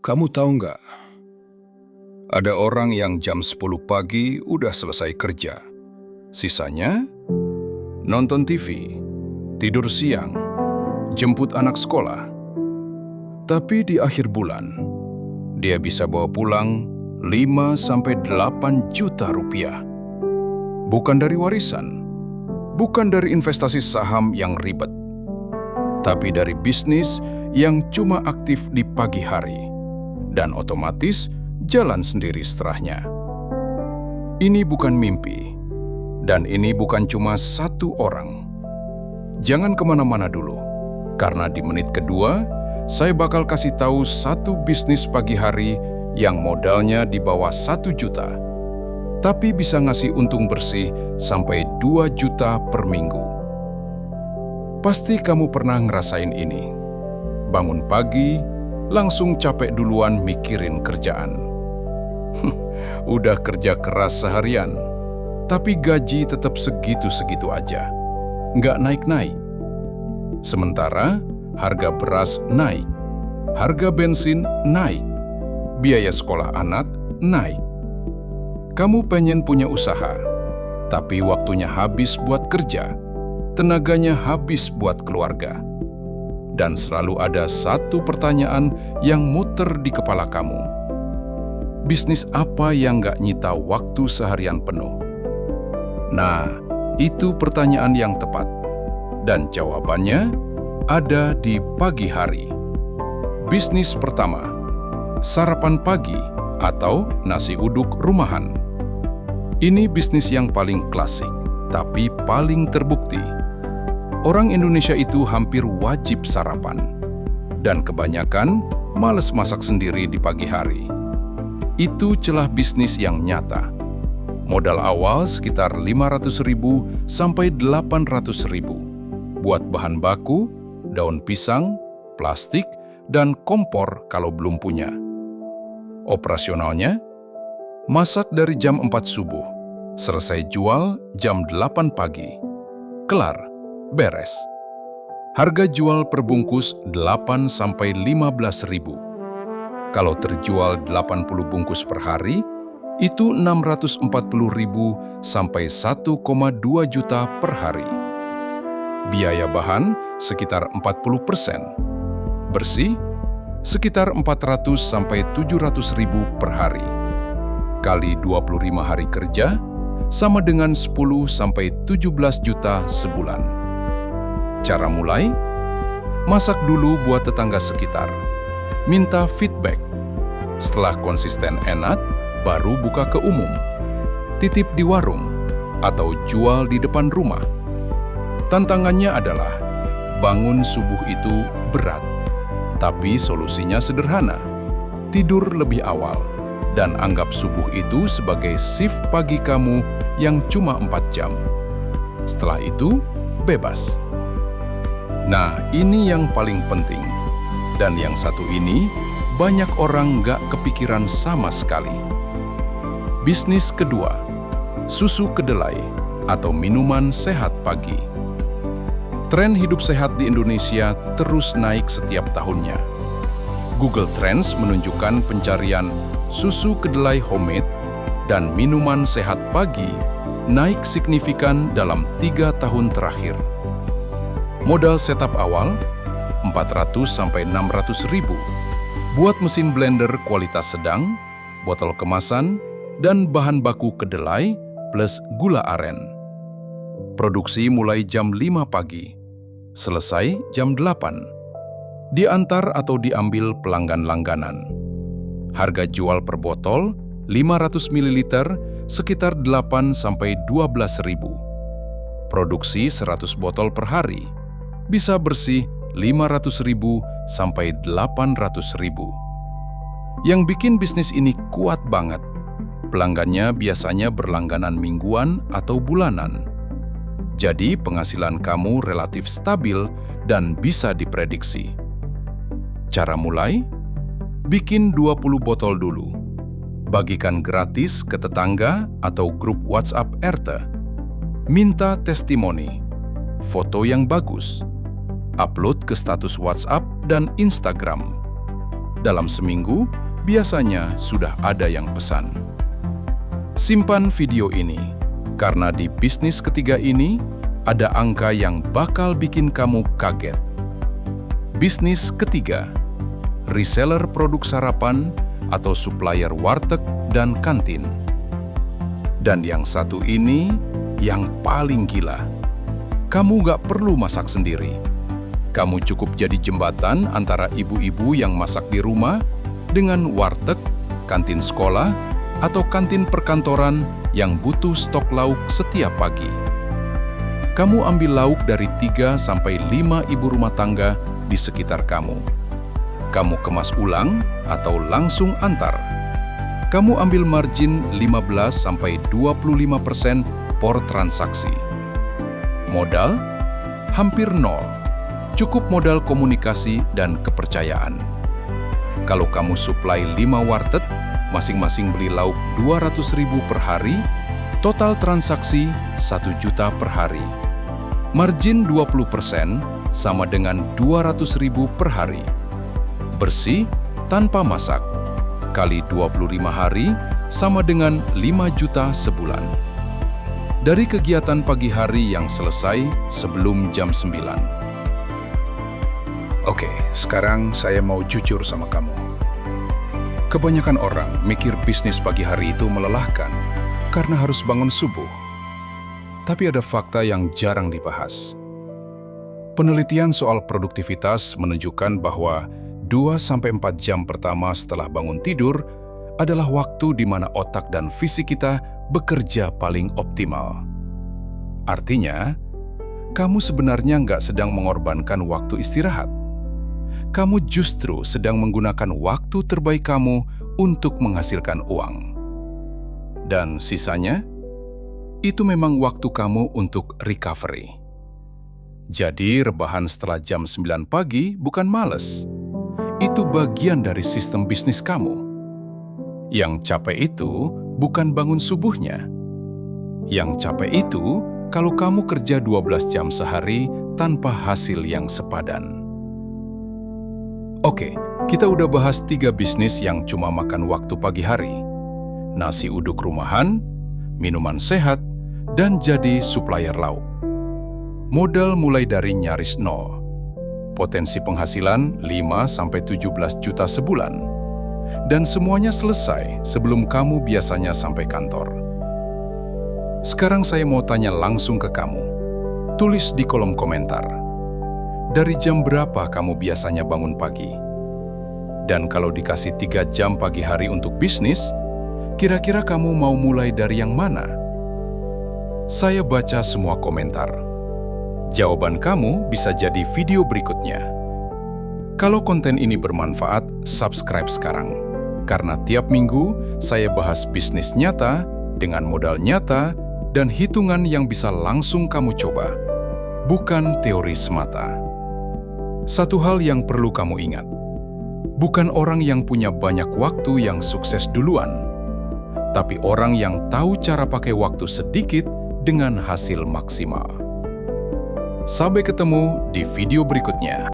Kamu tahu nggak, ada orang yang jam 10 pagi udah selesai kerja. Sisanya, nonton TV, tidur siang, jemput anak sekolah. Tapi di akhir bulan, dia bisa bawa pulang 5-8 juta rupiah. Bukan dari warisan, bukan dari investasi saham yang ribet, tapi dari bisnis yang cuma aktif di pagi hari dan otomatis jalan sendiri setelahnya. Ini bukan mimpi, dan ini bukan cuma satu orang. Jangan kemana-mana dulu, karena di menit kedua, saya bakal kasih tahu satu bisnis pagi hari yang modalnya di bawah 1 juta, tapi bisa ngasih untung bersih sampai 2 juta per minggu. Pasti kamu pernah ngerasain ini. Bangun pagi, langsung capek duluan mikirin kerjaan. Udah kerja keras seharian, tapi gaji tetap segitu-segitu aja. Nggak naik-naik. Sementara harga beras naik, harga bensin naik, biaya sekolah anak naik. Kamu pengen punya usaha, tapi waktunya habis buat kerja, tenaganya habis buat keluarga. Dan selalu ada satu pertanyaan yang muter di kepala kamu. Bisnis apa yang nggak nyita waktu seharian penuh? Nah, itu pertanyaan yang tepat. Dan jawabannya ada di pagi hari. Bisnis pertama, sarapan pagi atau nasi uduk rumahan. Ini bisnis yang paling klasik, tapi paling terbukti. Orang Indonesia itu hampir wajib sarapan, dan kebanyakan males masak sendiri di pagi hari. Itu celah bisnis yang nyata. Modal awal sekitar 500.000 sampai 800.000 buat bahan baku, daun pisang, plastik, dan kompor kalau belum punya. Operasionalnya, masak dari jam 4 subuh, selesai jual jam 8 pagi. Kelar, beres. Harga jual per bungkus 8 sampai 15.000. Kalau terjual 80 bungkus per hari, itu 640.000 sampai 1,2 juta per hari. Biaya bahan sekitar 40%. Bersih sekitar 400 sampai 700.000 per hari. Kali 25 hari kerja sama dengan 10 sampai 17 juta sebulan. Cara mulai, masak dulu buat tetangga sekitar. Minta feedback. Setelah konsisten enak, baru buka ke umum. Titip di warung atau jual di depan rumah. Tantangannya adalah bangun subuh itu berat, tapi solusinya sederhana. Tidur lebih awal dan anggap subuh itu sebagai shift pagi kamu yang cuma 4 jam. Setelah itu, bebas. Nah, ini yang paling penting. Dan yang satu ini, banyak orang nggak kepikiran sama sekali. Bisnis kedua, susu kedelai atau minuman sehat pagi. Tren hidup sehat di Indonesia terus naik setiap tahunnya. Google Trends menunjukkan pencarian susu kedelai homemade dan minuman sehat pagi naik signifikan dalam 3 tahun terakhir. Modal setup awal 400 sampai 600.000 buat mesin blender kualitas sedang, botol kemasan, dan bahan baku kedelai plus gula aren. Produksi mulai jam 5 pagi, selesai jam 8. Diantar atau diambil pelanggan langganan. Harga jual per botol 500 ml sekitar 8 sampai 12.000. Produksi 100 botol per hari. Bisa bersih 500.000 sampai 800.000. Yang bikin bisnis ini kuat banget. Pelanggannya biasanya berlangganan mingguan atau bulanan. Jadi penghasilan kamu relatif stabil dan bisa diprediksi. Cara mulai? Bikin 20 botol dulu. Bagikan gratis ke tetangga atau grup WhatsApp RT. Minta testimoni, foto yang bagus. Upload ke status WhatsApp dan Instagram. dalam seminggu biasanya sudah ada yang pesan. Simpan video ini, karena di bisnis ketiga ini ada angka yang bakal bikin kamu kaget. Bisnis ketiga, reseller produk sarapan atau supplier warteg dan kantin. Dan yang satu ini yang paling gila. Kamu gak perlu masak sendiri. Kamu cukup jadi jembatan antara ibu-ibu yang masak di rumah dengan warteg, kantin sekolah, atau kantin perkantoran yang butuh stok lauk setiap pagi. Kamu ambil lauk dari 3-5 ibu rumah tangga di sekitar kamu. Kamu kemas ulang atau langsung antar. Kamu ambil margin 15-25% per transaksi. Modal? Hampir nol. Cukup modal komunikasi dan kepercayaan. Kalau kamu supply 5 warteg, masing-masing beli lauk 200.000 per hari, total transaksi 1 juta per hari. Margin 20% sama dengan 200.000 per hari. Bersih tanpa masak, kali 25 hari sama dengan 5 juta sebulan. Dari kegiatan pagi hari yang selesai sebelum jam 9. Oke, sekarang saya mau jujur sama kamu. Kebanyakan orang mikir bisnis pagi hari itu melelahkan karena harus bangun subuh. Tapi ada fakta yang jarang dibahas. Penelitian soal produktivitas menunjukkan bahwa 2-4 jam pertama setelah bangun tidur adalah waktu di mana otak dan fisik kita bekerja paling optimal. Artinya, kamu sebenarnya nggak sedang mengorbankan waktu istirahat. Kamu justru sedang menggunakan waktu terbaik kamu untuk menghasilkan uang. Dan sisanya, itu memang waktu kamu untuk recovery. Jadi, rebahan setelah jam 9 pagi bukan males. Itu bagian dari sistem bisnis kamu. Yang capek itu bukan bangun subuhnya. Yang capek itu kalau kamu kerja 12 jam sehari tanpa hasil yang sepadan. Oke, kita udah bahas 3 bisnis yang cuma makan waktu pagi hari. Nasi uduk rumahan, minuman sehat, dan jadi supplier lauk. Modal mulai dari nyaris nol. Potensi penghasilan 5-17 juta sebulan. Dan semuanya selesai sebelum kamu biasanya sampai kantor. Sekarang saya mau tanya langsung ke kamu. Tulis di kolom komentar. Dari jam berapa kamu biasanya bangun pagi? Dan kalau dikasih 3 jam pagi hari untuk bisnis, kira-kira kamu mau mulai dari yang mana? Saya baca semua komentar. Jawaban kamu bisa jadi video berikutnya. Kalau konten ini bermanfaat, subscribe sekarang. Karena tiap minggu, saya bahas bisnis nyata, dengan modal nyata, dan hitungan yang bisa langsung kamu coba. Bukan teori semata. Satu hal yang perlu kamu ingat. Bukan orang yang punya banyak waktu yang sukses duluan, tapi orang yang tahu cara pakai waktu sedikit dengan hasil maksimal. Sampai ketemu di video berikutnya.